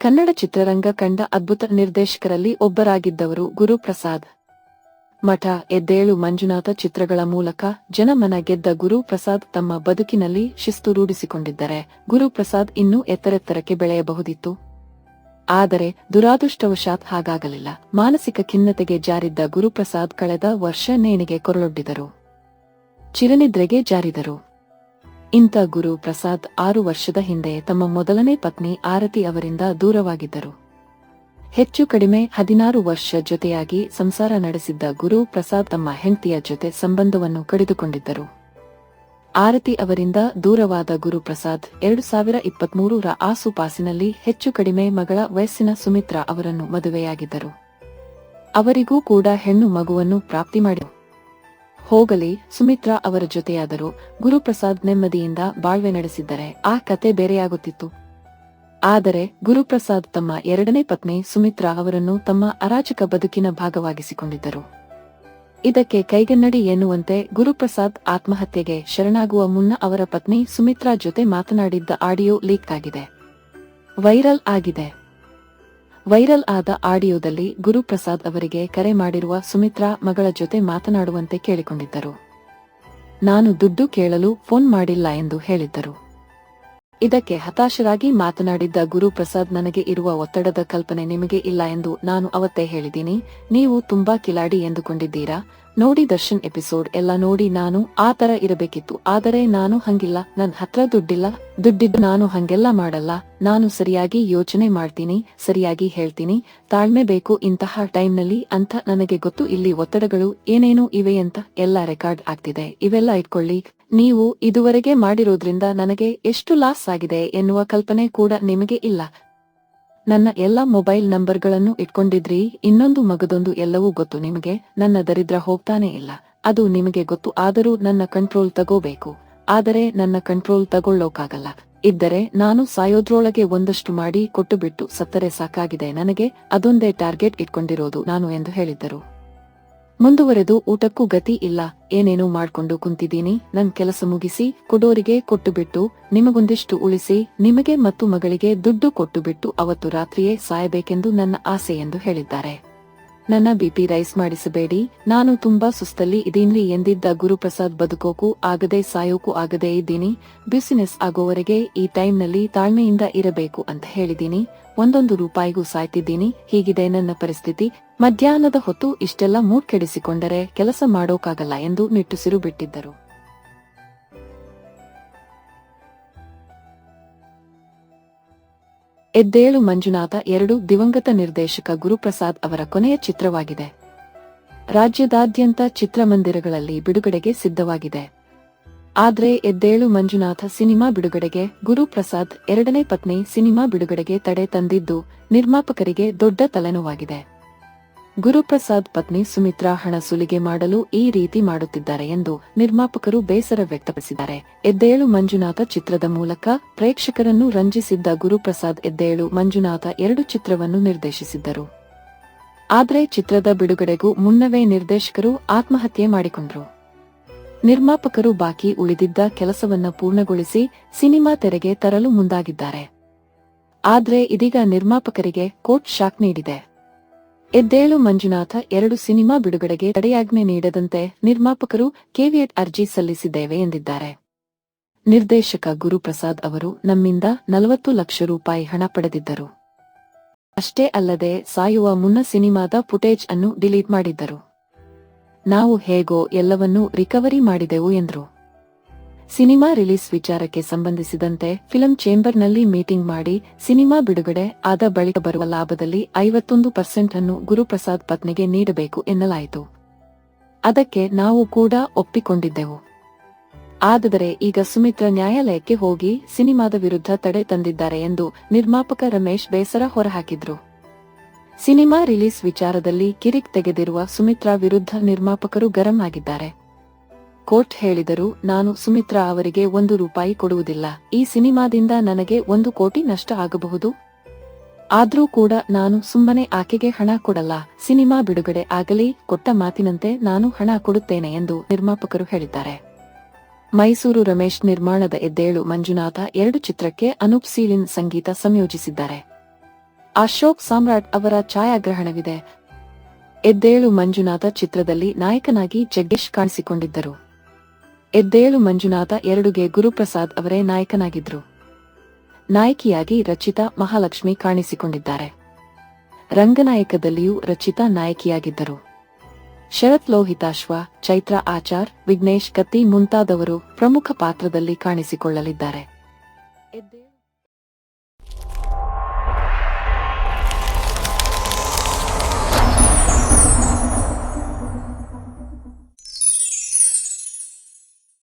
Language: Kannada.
ಕನ್ನಡ ಚಿತ್ರರಂಗ ಕಂಡ ಅದ್ಭುತ ನಿರ್ದೇಶಕರಲ್ಲಿ ಒಬ್ಬರಾಗಿದ್ದವರು ಗುರುಪ್ರಸಾದ್. ಮಠ, ಎದ್ದೇಳು ಮಂಜುನಾಥ ಚಿತ್ರಗಳ ಮೂಲಕ ಜನಮನ ಗೆದ್ದ ಗುರುಪ್ರಸಾದ್ ತಮ್ಮ ಬದುಕಿನಲ್ಲಿ ಶಿಸ್ತು ರೂಢಿಸಿಕೊಂಡಿದ್ದರೆ ಗುರುಪ್ರಸಾದ್ ಇನ್ನೂ ಎತ್ತರೆತ್ತರಕ್ಕೆ ಬೆಳೆಯಬಹುದಿತ್ತು. ಆದರೆ ದುರಾದೃಷ್ಟವಶಾತ್ ಹಾಗಾಗಲಿಲ್ಲ. ಮಾನಸಿಕ ಖಿನ್ನತೆಗೆ ಜಾರಿದ್ದ ಗುರುಪ್ರಸಾದ್ ಕಳೆದ ವರ್ಷ ನೇಣಿಗೆ ಕೊರಳೊಡ್ಡಿದರು. ಚಿರನಿದ್ರೆಗೆ ಜಾರಿದರು. ಇಂಥ ಗುರುಪ್ರಸಾದ್ 6 ವರ್ಷದ ಹಿಂದೆ ತಮ್ಮ ಮೊದಲನೇ ಪತ್ನಿ ಆರತಿ ಅವರಿಂದ ದೂರವಾಗಿದ್ದರು. ಹೆಚ್ಚು ಕಡಿಮೆ 16 ವರ್ಷ ಜೊತೆಯಾಗಿ ಸಂಸಾರ ನಡೆಸಿದ್ದ ಗುರುಪ್ರಸಾದ್ ತಮ್ಮ ಹೆಂಡತಿಯ ಜೊತೆ ಸಂಬಂಧವನ್ನು ಕಡಿದುಕೊಂಡಿದ್ದರು. ಆರತಿ ಅವರಿಂದ ದೂರವಾದ ಗುರುಪ್ರಸಾದ್ 2023ರ ಆಸುಪಾಸಿನಲ್ಲಿ ಹೆಚ್ಚು ಕಡಿಮೆ ಮಗಳ ವಯಸ್ಸಿನ ಸುಮಿತ್ರಾ ಅವರನ್ನು ಮದುವೆಯಾಗಿದ್ದರು. ಅವರಿಗೂ ಕೂಡ ಹೆಣ್ಣು ಮಗುವನ್ನು ಪ್ರಾಪ್ತಿ ಮಾಡಿದರು. ಹೋಗಲಿ, ಸುಮಿತ್ರಾ ಅವರ ಜೊತೆಯಾದರೂ ಗುರುಪ್ರಸಾದ್ ನೆಮ್ಮದಿಯಿಂದ ಬಾಳ್ವೆ ನಡೆಸಿದ್ದರೆ ಆ ಕತೆ ಬೇರೆಯಾಗುತ್ತಿತ್ತು. ಆದರೆ ಗುರುಪ್ರಸಾದ್ ತಮ್ಮ ಎರಡನೇ ಪತ್ನಿ ಸುಮಿತ್ರಾ ಅವರನ್ನು ತಮ್ಮ ಅರಾಜಕ ಬದುಕಿನ ಭಾಗವಾಗಿಸಿಕೊಂಡಿದ್ದರು. ಇದಕ್ಕೆ ಕೈಗನ್ನಡಿ ಎನ್ನುವಂತೆ ಗುರುಪ್ರಸಾದ್ ಆತ್ಮಹತ್ಯೆಗೆ ಶರಣಾಗುವ ಮುನ್ನ ಅವರ ಪತ್ನಿ ಸುಮಿತ್ರಾ ಜೊತೆ ಮಾತನಾಡಿದ್ದ ಆಡಿಯೋ ಲೀಕ್ ಆಗಿದೆ, ವೈರಲ್ ಆಗಿದೆ. ವೈರಲ್ ಆದ ಆಡಿಯೋದಲ್ಲಿ ಗುರುಪ್ರಸಾದ್ ಅವರಿಗೆ ಕರೆ ಮಾಡಿರುವ ಸುಮಿತ್ರಾ ಮಗಳ ಜೊತೆ ಮಾತನಾಡುವಂತೆ ಕೇಳಿಕೊಂಡಿದ್ದರು. ನಾನು ದುಡ್ಡು ಕೇಳಲು ಫೋನ್ ಮಾಡಿಲ್ಲ ಎಂದು ಹೇಳಿದ್ದರು. ಇದಕ್ಕೆ ಹತಾಶರಾಗಿ ಮಾತನಾಡಿದ್ದ ಗುರುಪ್ರಸಾದ್, ನನಗೆ ಇರುವ ಒತ್ತಡದ ಕಲ್ಪನೆ ನಿಮಗೆ ಇಲ್ಲ ಎಂದು ನಾನು ಅವತ್ತೇ ಹೇಳಿದ್ದೀನಿ. ನೀವು ತುಂಬಾ ಕಿಲಾಡಿ ಎಂದುಕೊಂಡಿದ್ದೀರಾ. ನೋಡಿ ದರ್ಶನ್ ಎಪಿಸೋಡ್ ಎಲ್ಲ ನೋಡಿ ನಾನು ಆ ತರ ಇರಬೇಕಿತ್ತು. ಆದರೆ ನಾನು ಹಂಗಿಲ್ಲ. ನನ್ ಹತ್ರ ದುಡ್ಡಿದ್ದು ನಾನು ಹಂಗೆಲ್ಲ ಮಾಡಲ್ಲ. ನಾನು ಸರಿಯಾಗಿ ಯೋಚನೆ ಮಾಡ್ತೀನಿ, ಸರಿಯಾಗಿ ಹೇಳ್ತೀನಿ. ತಾಳ್ಮೆ ಬೇಕು ಇಂತಹ ಟೈಮ್ನಲ್ಲಿ ಅಂತ ನನಗೆ ಗೊತ್ತು. ಇಲ್ಲಿ ಒತ್ತಡಗಳು ಏನೇನು ಇವೆ ಅಂತ ಎಲ್ಲ ರೆಕಾರ್ಡ್ ಆಗ್ತಿದೆ. ಇವೆಲ್ಲ ಇಟ್ಕೊಳ್ಳಿ. ನೀವು ಇದುವರೆಗೆ ಮಾಡಿರೋದ್ರಿಂದ ನನಗೆ ಎಷ್ಟು ಲಾಸ್ ಆಗಿದೆ ಎನ್ನುವ ಕಲ್ಪನೆ ಕೂಡ ನಿಮಗೆ ಇಲ್ಲ. ನನ್ನ ಎಲ್ಲ ಮೊಬೈಲ್ ನಂಬರ್ಗಳನ್ನು ಇಟ್ಕೊಂಡಿದ್ರಿ. ಇನ್ನೊಂದು ಮಗದೊಂದು ಎಲ್ಲವೂ ಗೊತ್ತು ನಿಮಗೆ. ನನ್ನ ದರಿದ್ರ ಹೋಗ್ತಾನೆ ಇಲ್ಲ, ಅದು ನಿಮಗೆ ಗೊತ್ತು. ಆದರೂ ನನ್ನ ಕಂಟ್ರೋಲ್ ತಗೋಬೇಕು. ಆದರೆ ನನ್ನ ಕಂಟ್ರೋಲ್ ತಗೊಳ್ಳೋಕಾಗಲ್ಲ. ಇದ್ದರೆ ನಾನು ಸಾಯೋದ್ರೊಳಗೆ ಒಂದಷ್ಟು ಮಾಡಿ ಕೊಟ್ಟುಬಿಟ್ಟು ಸತ್ತರೆ ಸಾಕಾಗಿದೆ ನನಗೆ. ಅದೊಂದೇ ಟಾರ್ಗೆಟ್ ಇಟ್ಕೊಂಡಿರೋದು ನಾನು ಎಂದು ಹೇಳಿದ್ದರು. ಮುಂದುವರೆದು, ಊಟಕ್ಕೂ ಗತಿ ಇಲ್ಲ, ಏನೇನೋ ಮಾಡ್ಕೊಂಡು ಕುಂತಿದ್ದೀನಿ. ನನ್ ಕೆಲಸ ಮುಗಿಸಿ ಕೊಡೋರಿಗೆ ಕೊಟ್ಟುಬಿಟ್ಟು ನಿಮಗೊಂದಿಷ್ಟು ಉಳಿಸಿ ನಿಮಗೆ ಮತ್ತು ಮಗಳಿಗೆ ದುಡ್ಡು ಕೊಟ್ಟುಬಿಟ್ಟು ಅವತ್ತು ರಾತ್ರಿಯೇ ಸಾಯಬೇಕೆಂದು ನನ್ನ ಆಸೆ ಎಂದು ಹೇಳಿದ್ದಾರೆ. ನನ್ನ ಬಿಪಿ ರೈಸ್ ಮಾಡಿಸಬೇಡಿ, ನಾನು ತುಂಬಾ ಸುಸ್ತಲ್ಲಿ ಇದೀನಿ ಎಂದಿದ್ದ ಗುರುಪ್ರಸಾದ್, ಬದುಕೋಕು ಆಗದೆ ಸಾಯೋಕು ಆಗದೆ ಇದ್ದೀನಿ. ಬಿಸಿನೆಸ್ ಆಗೋವರೆಗೆ ಈ ಟೈಮ್ನಲ್ಲಿ ತಾಳ್ಮೆಯಿಂದ ಇರಬೇಕು ಅಂತ ಹೇಳಿದ್ದೀನಿ. ಒಂದೊಂದು ರೂಪಾಯಿಗೂ ಸಾಯ್ತಿದ್ದೀನಿ. ಹೀಗಿದೆ ನನ್ನ ಪರಿಸ್ಥಿತಿ. ಮಧ್ಯಾಹ್ನದ ಹೊತ್ತು ಇಷ್ಟೆಲ್ಲ ಮೂಡ್ ಕೆಡಿಸಿಕೊಂಡರೆ ಕೆಲಸ ಮಾಡೋಕಾಗಲ್ಲ ಎಂದು ನಿಟ್ಟುಸಿರು ಬಿಟ್ಟಿದ್ದರು. ಎದ್ದೇಳು ಮಂಜುನಾಥ 2 ದಿವಂಗತ ನಿರ್ದೇಶಕ ಗುರುಪ್ರಸಾದ್ ಅವರ ಕೊನೆಯ ಚಿತ್ರವಾಗಿದೆ. ರಾಜ್ಯದಾದ್ಯಂತ ಚಿತ್ರಮಂದಿರಗಳಲ್ಲಿ ಬಿಡುಗಡೆಗೆ ಸಿದ್ಧವಾಗಿದೆ. ಆದ್ರೆ ಎದ್ದೇಳು ಮಂಜುನಾಥ ಸಿನಿಮಾ ಬಿಡುಗಡೆಗೆ ಗುರುಪ್ರಸಾದ್ ಎರಡನೇ ಪತ್ನಿ ಸಿನಿಮಾ ಬಿಡುಗಡೆಗೆ ತಡೆ ತಂದಿದ್ದು ನಿರ್ಮಾಪಕರಿಗೆ ದೊಡ್ಡ ತಲೆನೋವಾಗಿದೆ. ಗುರುಪ್ರಸಾದ್ ಪತ್ನಿ ಸುಮಿತ್ರಾ ಹಣ ಸುಲಿಗೆ ಮಾಡಲು ಈ ರೀತಿ ಮಾಡುತ್ತಿದ್ದಾರೆ ಎಂದು ನಿರ್ಮಾಪಕರು ಬೇಸರ ವ್ಯಕ್ತಪಡಿಸಿದ್ದಾರೆ. ಎದ್ದೇಳು ಮಂಜುನಾಥ ಚಿತ್ರದ ಮೂಲಕ ಪ್ರೇಕ್ಷಕರನ್ನು ರಂಜಿಸಿದ್ದ ಗುರುಪ್ರಸಾದ್ ಎದ್ದೇಳು ಮಂಜುನಾಥ 2 ಚಿತ್ರವನ್ನು ನಿರ್ದೇಶಿಸಿದ್ದರು. ಆದ್ರೆ ಚಿತ್ರದ ಬಿಡುಗಡೆಗೂ ಮುನ್ನವೇ ನಿರ್ದೇಶಕರು ಆತ್ಮಹತ್ಯೆ ಮಾಡಿಕೊಂಡ್ರು. ನಿರ್ಮಾಪಕರು ಬಾಕಿ ಉಳಿದಿದ್ದ ಕೆಲಸವನ್ನ ಪೂರ್ಣಗೊಳಿಸಿ ಸಿನಿಮಾ ತೆರೆಗೆ ತರಲು ಮುಂದಾಗಿದ್ದಾರೆ. ಆದ್ರೆ ಇದೀಗ ನಿರ್ಮಾಪಕರಿಗೆ ಕೋರ್ಟ್ ಶಾಕ್ ನೀಡಿದೆ. ಎದ್ದೇಳು ಮಂಜುನಾಥ 2 ಸಿನಿಮಾ ಬಿಡುಗಡೆಗೆ ತಡೆಯಾಜ್ಞೆ ನೀಡದಂತೆ ನಿರ್ಮಾಪಕರು ಕೇವಿಯಟ್ ಅರ್ಜಿ ಸಲ್ಲಿಸಿದ್ದೇವೆ ಎಂದಿದ್ದಾರೆ. ನಿರ್ದೇಶಕ ಗುರುಪ್ರಸಾದ್ ಅವರು ನಮ್ಮಿಂದ 40 ಲಕ್ಷ ರೂಪಾಯಿ ಹಣ ಪಡೆದಿದ್ದರು. ಅಷ್ಟೇ ಅಲ್ಲದೆ ಸಾಯುವ ಮುನ್ನ ಸಿನಿಮಾದ ಫುಟೇಜ್ ಅನ್ನು ಡಿಲೀಟ್ ಮಾಡಿದ್ದರು. ನಾವು ಹೇಗೋ ಎಲ್ಲವನ್ನೂ ರಿಕವರಿ ಮಾಡಿದೆವು ಎಂದರು. ಸಿನಿಮಾ ರಿಲೀಸ್ ವಿಚಾರಕ್ಕೆ ಸಂಬಂಧಿಸಿದಂತೆ ಫಿಲಂ ಚೇಂಬರ್ನಲ್ಲಿ ಮೀಟಿಂಗ್ ಮಾಡಿ ಸಿನಿಮಾ ಬಿಡುಗಡೆ ಆದ ಬಳಿಕ ಬರುವ ಲಾಭದಲ್ಲಿ 51% ಅನ್ನು ಗುರುಪ್ರಸಾದ್ ಪತ್ನಿಗೆ ನೀಡಬೇಕು ಎನ್ನಲಾಯಿತು. ಅದಕ್ಕೆ ನಾವು ಕೂಡ ಒಪ್ಪಿಕೊಂಡಿದ್ದೆವು. ಆದರೆ ಈಗ ಸುಮಿತ್ರಾ ನ್ಯಾಯಾಲಯಕ್ಕೆ ಹೋಗಿ ಸಿನಿಮಾದ ವಿರುದ್ಧ ತಡೆ ತಂದಿದ್ದಾರೆ ಎಂದು ನಿರ್ಮಾಪಕ ರಮೇಶ್ ಬೇಸರ ಹೊರಹಾಕಿದ್ರು. ಸಿನಿಮಾ ರಿಲೀಸ್ ವಿಚಾರದಲ್ಲಿ ಕಿರಿಕ್ ತೆಗೆದಿರುವ ಸುಮಿತ್ರಾ ವಿರುದ್ಧ ನಿರ್ಮಾಪಕರು ಗರಂ ಆಗಿದ್ದಾರೆ. ಕೋರ್ಟ್ ಹೇಳಿದರು, ನಾನು ಸುಮಿತ್ರಾ ಅವರಿಗೆ 1 ರೂಪಾಯಿ ಕೊಡುವುದಿಲ್ಲ. ಈ ಸಿನಿಮಾದಿಂದ ನನಗೆ 1 ಕೋಟಿ ನಷ್ಟ ಆಗಬಹುದು. ಆದ್ರೂ ಕೂಡ ನಾನು ಸುಮ್ಮನೆ ಆಕೆಗೆ ಹಣ ಕೊಡಲ್ಲ. ಸಿನಿಮಾ ಬಿಡುಗಡೆ ಆಗಲಿ, ಕೊಟ್ಟ ಮಾತಿನಂತೆ ನಾನು ಹಣ ಕೊಡುತ್ತೇನೆ ಎಂದು ನಿರ್ಮಾಪಕರು ಹೇಳಿದ್ದಾರೆ. ಮೈಸೂರು ರಮೇಶ್ ನಿರ್ಮಾಣದ ಎದ್ದೇಳು ಮಂಜುನಾಥ 2 ಚಿತ್ರಕ್ಕೆ ಅನೂಪ್ ಸೀಳಿನ್ ಸಂಗೀತ ಸಂಯೋಜಿಸಿದ್ದಾರೆ. ಅಶೋಕ್ ಸಾಮ್ರಾಟ್ ಅವರ ಛಾಯಾಗ್ರಹಣವಿದೆ. ಎದ್ದೇಳು ಮಂಜುನಾಥ ಚಿತ್ರದಲ್ಲಿ ನಾಯಕನಾಗಿ ಜಗ್ಗೇಶ್ ಕಾಣಿಸಿಕೊಂಡಿದ್ದರು. ಎದ್ದೇಳು ಮಂಜುನಾಥ 2ಗೆ ಗುರುಪ್ರಸಾದ್ ಅವರೇ ನಾಯಕನಾಗಿದ್ರು. ನಾಯಕಿಯಾಗಿ ರಚಿತಾ ಮಹಾಲಕ್ಷ್ಮಿ ಕಾಣಿಸಿಕೊಂಡಿದ್ದಾರೆ. ರಂಗನಾಯಕದಲ್ಲಿಯೂ ರಚಿತಾ ನಾಯಕಿಯಾಗಿದ್ದರು. ಶರತ್ ಲೋಹಿತಾಶ್ವ, ಚೈತ್ರಾ ಆಚಾರ್, ವಿಘ್ನೇಶ್ ಕತ್ತಿ ಮುಂತಾದವರು ಪ್ರಮುಖ ಪಾತ್ರದಲ್ಲಿ ಕಾಣಿಸಿಕೊಳ್ಳಲಿದ್ದಾರೆ.